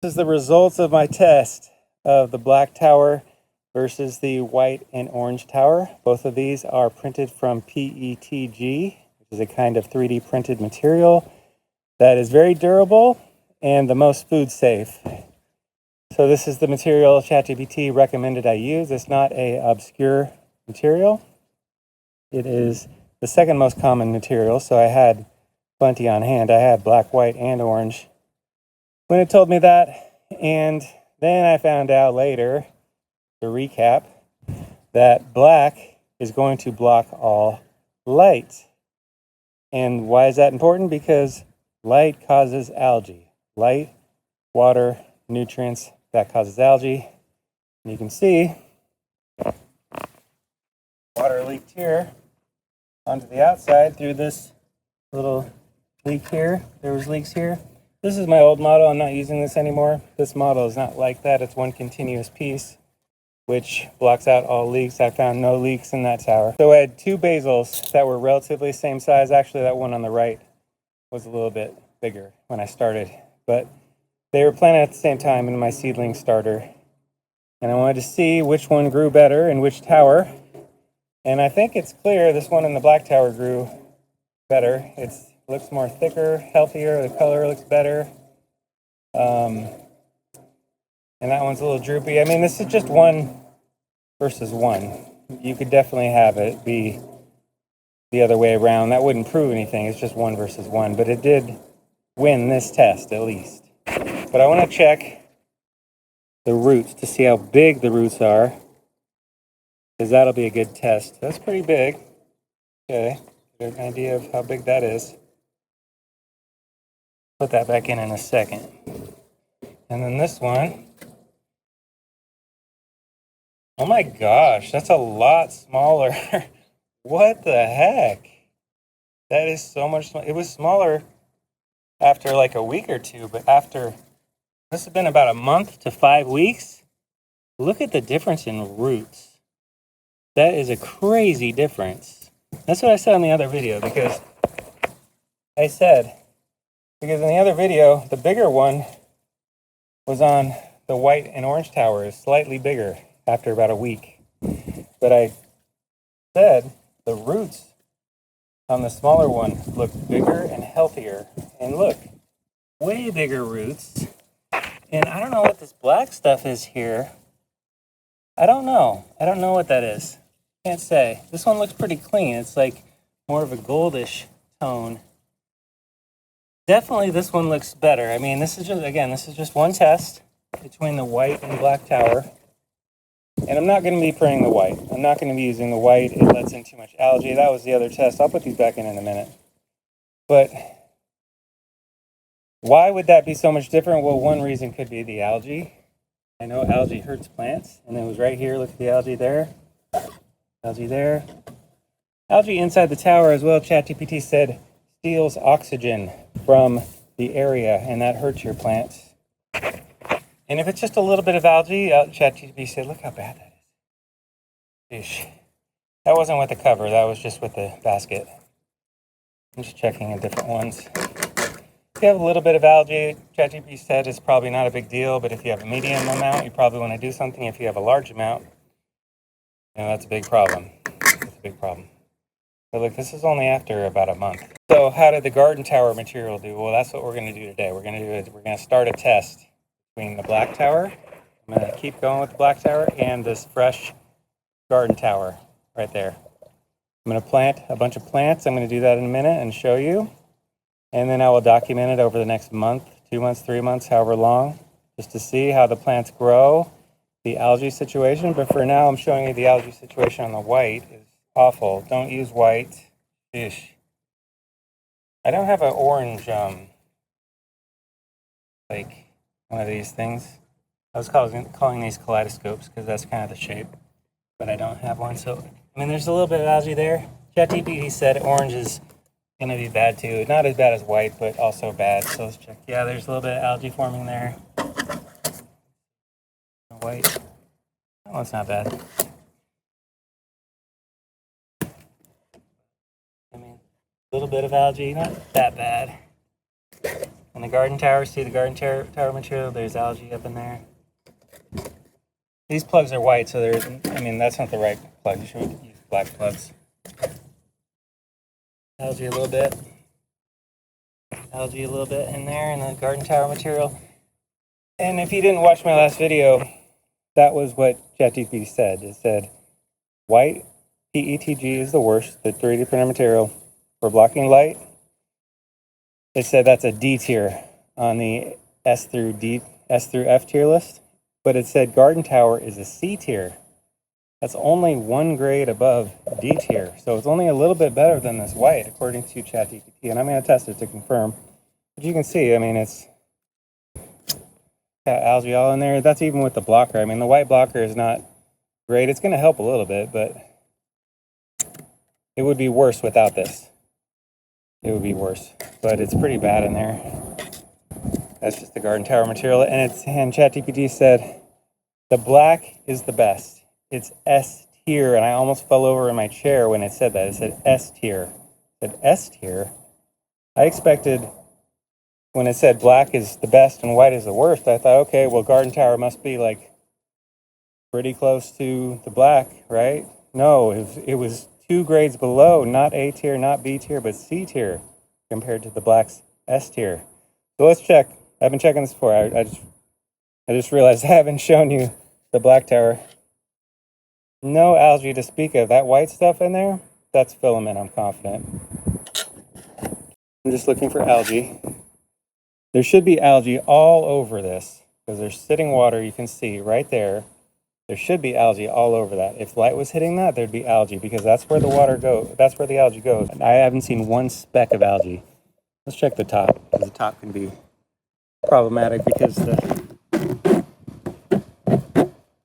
This is the results of my test of the black tower versus the white and orange tower. Both of these are printed from PETG, which is a kind of 3D printed material that is very durable and the most food safe. So this is the material ChatGPT recommended I use. It's not an obscure material. It is the second most common material, so I had plenty on hand. I had black, white, and orange when it told me that. And then I found out later, to recap, that black is going to block all light. And why is that important? Because light causes algae. Light, water, nutrients, that causes algae. And you can see water leaked here onto the outside through this little leak here. There was leaks here. This is my old model. I'm not using this anymore. This model is not like that. It's one continuous piece, which blocks out all leaks. I found no leaks in that tower. So I had two basils that were relatively same size. Actually, that one on the right was a little bit bigger when I started, but they were planted at the same time in my seedling starter. And I wanted to see which one grew better in which tower. And I think it's clear this one in the black tower grew better. It looks more thicker, healthier. The color looks better. And that one's a little droopy. I mean, this is just one versus one. You could definitely have it be the other way around. That wouldn't prove anything. It's just one versus one. But it did win this test, at least. But I want to check the roots to see how big the roots are, because that'll be a good test. That's pretty big. Okay, get an idea of how big that is. Put that back in a second. And then this one. Oh my gosh, that's a lot smaller. What the heck? That is so much. It was smaller after like a week or two, but after this has been about a month to 5 weeks. Look at the difference in roots. That is a crazy difference. That's what I said in the other video, because in the other video, the bigger one was on the white and orange towers, slightly bigger after about a week. But I said the roots on the smaller one look bigger and healthier. And look, way bigger roots. And I don't know what this black stuff is here. I don't know what that is. Can't say. This one looks pretty clean. It's like more of a goldish tone. Definitely this one looks better. I mean, this is just one test between the white and black tower. And I'm not going to be printing the white. I'm not going to be using the white. It lets in too much algae. That was the other test. I'll put these back in a minute. But why would that be so much different? Well, one reason could be the algae. I know algae hurts plants. And it was right here. Look at the algae there. Algae there. Algae inside the tower as well, ChatGPT said, steals oxygen from the area, and that hurts your plants. And if it's just a little bit of algae, ChatGPT said, look how bad that is. Eesh. That wasn't with the cover. That was just with the basket. I'm just checking in different ones. If you have a little bit of algae, ChatGPT said it's probably not a big deal, but if you have a medium amount, you probably want to do something. If you have a large amount, that's a big problem. That's a big problem. But look, this is only after about a month. So how did the garden tower material do? Well, that's what we're going to do today. We're going to start a test between the black tower. I'm going to keep going with the black tower and this fresh garden tower right there. I'm going to plant a bunch of plants. I'm going to do that in a minute and show you. And then I will document it over the next month, 2 months, 3 months, however long, just to see how the plants grow, the algae situation. But for now, I'm showing you the algae situation on the white. Is awful. Don't use white. Ish. I don't have an orange, like one of these things. I was calling these kaleidoscopes because that's kind of the shape, but I don't have one. So, I mean, there's a little bit of algae there. ChatGPT said orange is going to be bad too. Not as bad as white, but also bad. So let's check. Yeah, there's a little bit of algae forming there. White. That one's not bad. I mean, a little bit of algae, not that bad. In the garden tower, see the garden tower material? There's algae up in there. These plugs are white, so there's, I mean, that's not the right plug. You should use black plugs. Algae a little bit. Algae a little bit in there in the garden tower material. And if you didn't watch my last video, that was what ChatGPT said. It said, white PETG is the worst, the 3D printer material for blocking light. It said that's a D tier on the S through F tier list, but it said garden tower is a C tier. That's only one grade above D tier, so it's only a little bit better than this white, according to ChatGPT, and I'm going to test it to confirm. But you can see, I mean, it's got algae all in there. That's even with the blocker. I mean, the white blocker is not great. It's going to help a little bit, but it would be worse without this. It would be worse, but it's pretty bad in there. That's just the garden tower material, and ChatGPT said the black is the best. It's S tier, and I almost fell over in my chair when it said that. It said S tier. It said S tier. I expected when it said black is the best and white is the worst. I thought, okay, well, garden tower must be like pretty close to the black, right? No, it was 2 grades below, not A tier, not B tier, but C tier compared to the black's S tier. So let's check. I've been checking this before. I just realized I haven't shown you the black tower. No algae to speak of. That white stuff in there, that's filament, I'm confident. I'm just looking for algae. There should be algae all over this because there's sitting water, you can see right there. There should be algae all over that. If light was hitting that, there'd be algae because that's where the water goes. That's where the algae goes. I haven't seen one speck of algae. Let's check the top because the top can be problematic because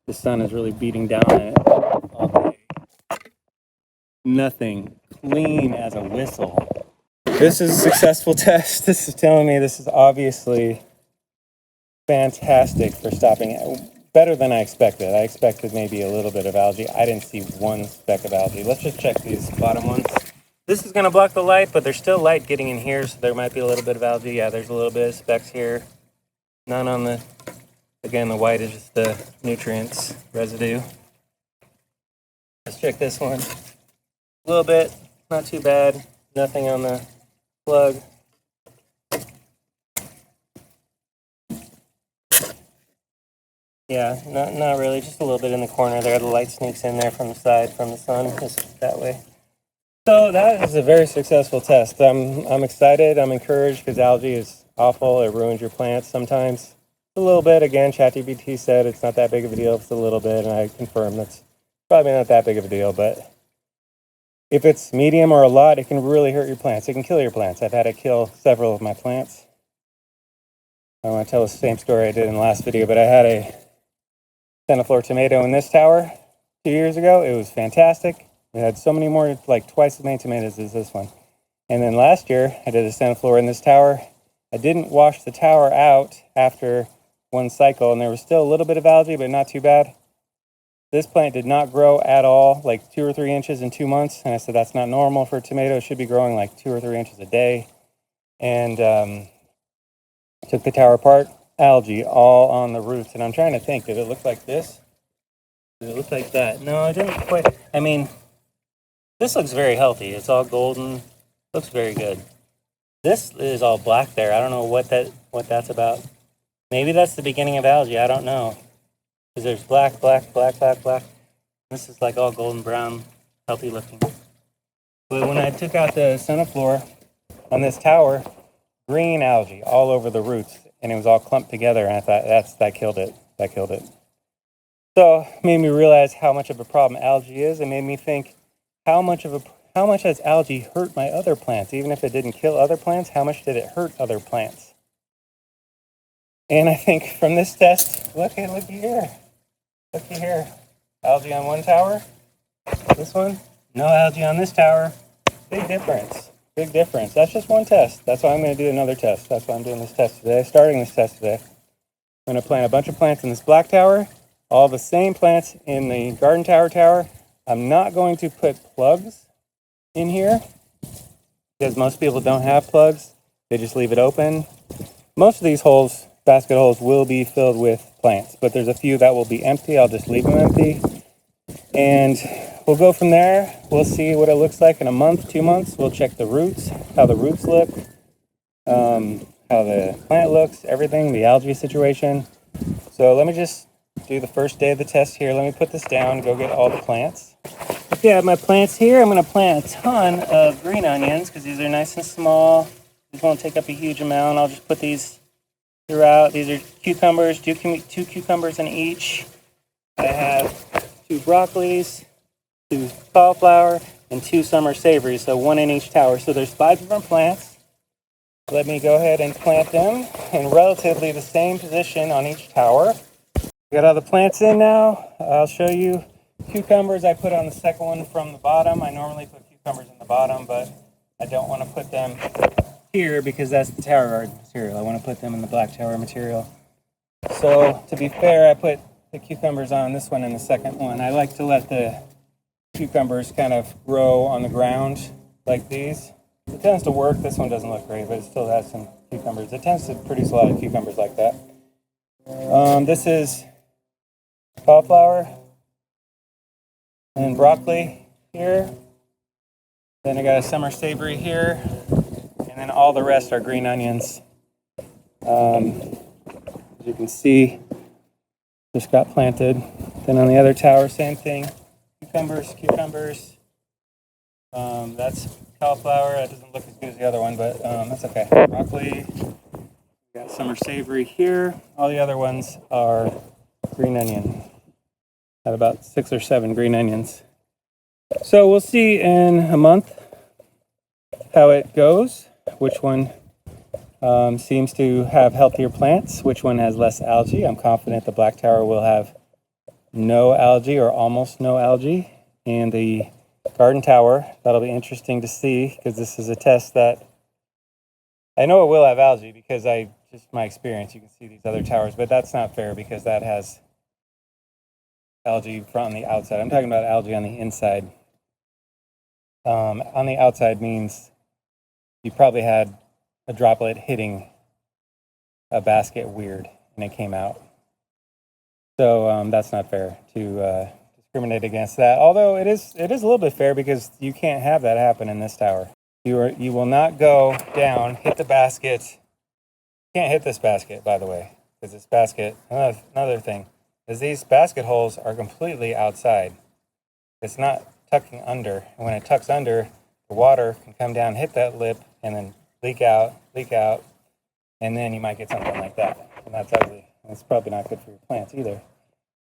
the sun is really beating down on it all day. Nothing. Clean as a whistle. This is a successful test. This is telling me this is obviously fantastic for stopping it. Better than I expected. I expected maybe a little bit of algae. I didn't see one speck of algae. Let's just check these bottom ones. This is going to block the light, but there's still light getting in here, so there might be a little bit of algae. Yeah, there's a little bit of specks here. None on the, again, the white is just the nutrients residue. Let's check this one. A little bit, not too bad. Nothing on the plug. Yeah, not really, just a little bit in the corner there. The light sneaks in there from the side, from the sun, just that way. So that is a very successful test. I'm excited, I'm encouraged because algae is awful. It ruins your plants sometimes. A little bit, again, ChatGPT said it's not that big of a deal. It's a little bit, and I confirmed it's probably not that big of a deal, but if it's medium or a lot, it can really hurt your plants. It can kill your plants. I've had it kill several of my plants. I want to tell the same story I did in the last video, but I had a centiflora tomato in this tower 2 years ago. It was fantastic. It had so many more, like twice as many tomatoes as this one. And then last year, I did a centiflora in this tower. I didn't wash the tower out after one cycle, and there was still a little bit of algae, but not too bad. This plant did not grow at all, like 2 or 3 inches in 2 months. And I said, that's not normal for a tomato. It should be growing like 2 or 3 inches a day. And took the tower apart, algae all on the roots. And I'm trying to think, did it look like this? Did it look like that? No, it didn't quite. I mean, this looks very healthy. It's all golden, looks very good. This is all black there. I don't know what that's about. Maybe that's the beginning of algae. I don't know. Because there's black, black, black, black, black. This is like all golden brown, healthy looking. But when I took out the centiflora on this tower, green algae all over the roots, and it was all clumped together, and I thought that killed it. That killed it. So it made me realize how much of a problem algae is. It made me think how much has algae hurt my other plants? Even if it didn't kill other plants, how much did it hurt other plants? And I think from this test, look here. Looky here. Algae on one tower. This one, no algae on this tower. Big difference. Big difference. That's just one test. That's why I'm going to do another test. That's why I'm doing this test today. Starting this test today. I'm going to plant a bunch of plants in this black tower. All the same plants in the garden tower. I'm not going to put plugs in here because most people don't have plugs. They just leave it open. Most of these holes, basket holes, will be filled with plants, but there's a few that will be empty. I'll just leave them empty. And we'll go from there. We'll see what it looks like in a month, 2 months. We'll check the roots, how the roots look, how the plant looks, everything, the algae situation. So let me just do the first day of the test here. Let me put this down, go get all the plants. Okay, I have my plants here. I'm going to plant a ton of green onions because these are nice and small. These won't take up a huge amount. I'll just put these throughout. These are cucumbers, two cucumbers in each. I have 2 broccolis, 2 cauliflower, and 2 summer savories, so 1 in each tower. So there's 5 different plants. Let me go ahead and plant them in relatively the same position on each tower. Got all the plants in now. I'll show you cucumbers. I put on the second one from the bottom. I normally put cucumbers in the bottom, but I don't want to put them here because that's the tower garden material. I want to put them in the black tower material. So to be fair, I put the cucumbers on this one and the second one. I like to let the cucumbers kind of grow on the ground like these. It tends to work. This one doesn't look great, but it still has some cucumbers. It tends to produce a lot of cucumbers like that. This is cauliflower and broccoli here. Then I got a summer savory here. And then all the rest are green onions. As you can see, just got planted. Then on the other tower, same thing. Cucumbers. That's cauliflower. That doesn't look as good as the other one, but that's okay. Broccoli. We got summer savory here. All the other ones are green onion. Got about 6 or 7 green onions. So we'll see in a month how it goes. Which one seems to have healthier plants, which one has less algae. I'm confident the black tower will have no algae or almost no algae. And the garden tower, that'll be interesting to see because this is a test that I know it will have algae because just my experience, you can see these other towers, but that's not fair because that has algae from the outside. I'm talking about algae on the inside. On the outside means you probably had a droplet hitting a basket weird and it came out. So that's not fair to discriminate against that. Although it is a little bit fair because you can't have that happen in this tower. You will not go down, hit the basket. You can't hit this basket, by the way, because this basket, another thing, is these basket holes are completely outside. It's not tucking under. And when it tucks under, the water can come down, hit that lip, and then leak out, and then you might get something like that. And that's ugly. And it's probably not good for your plants either.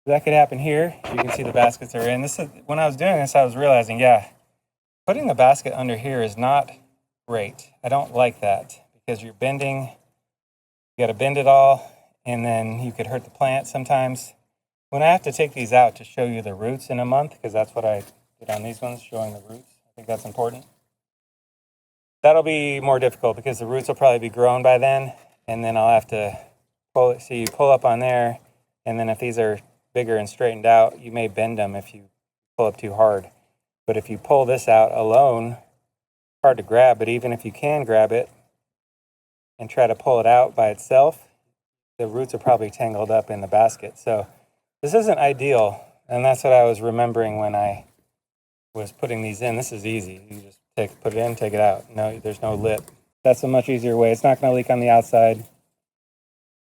That could happen here. You can see the baskets are in. When I was doing this, I was realizing, putting the basket under here is not great. I don't like that because you're bending. You got to bend it all, and then you could hurt the plant sometimes. When I have to take these out to show you the roots in a month, because that's what I did on these ones, showing the roots. I think that's important. That'll be more difficult because the roots will probably be grown by then, and then I'll have to pull it. So you pull up on there, and then if these are bigger and straightened out, you may bend them if you pull up too hard. But if you pull this out alone, it's hard to grab, but even if you can grab it and try to pull it out by itself, the roots are probably tangled up in the basket. So this isn't ideal, and that's what I was remembering when I was putting these in. This is easy. You just put it in, take it out. No, there's no lip. That's a much easier way. It's not going to leak on the outside.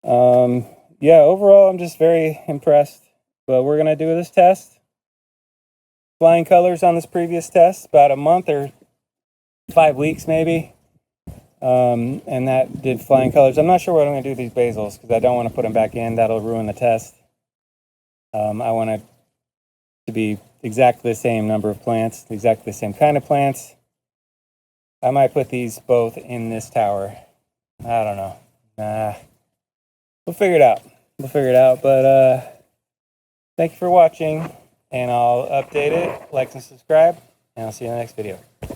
Overall, I'm just very impressed. But we're going to do this test. Flying colors on this previous test, about a month or 5 weeks maybe. And that did flying colors. I'm not sure what I'm going to do with these basils because I don't want to put them back in. That'll ruin the test. I want it to be exactly the same number of plants, exactly the same kind of plants. I might put these both in this tower. I don't know. We'll figure it out. But thank you for watching, and I'll update it. Like and subscribe, and I'll see you in the next video.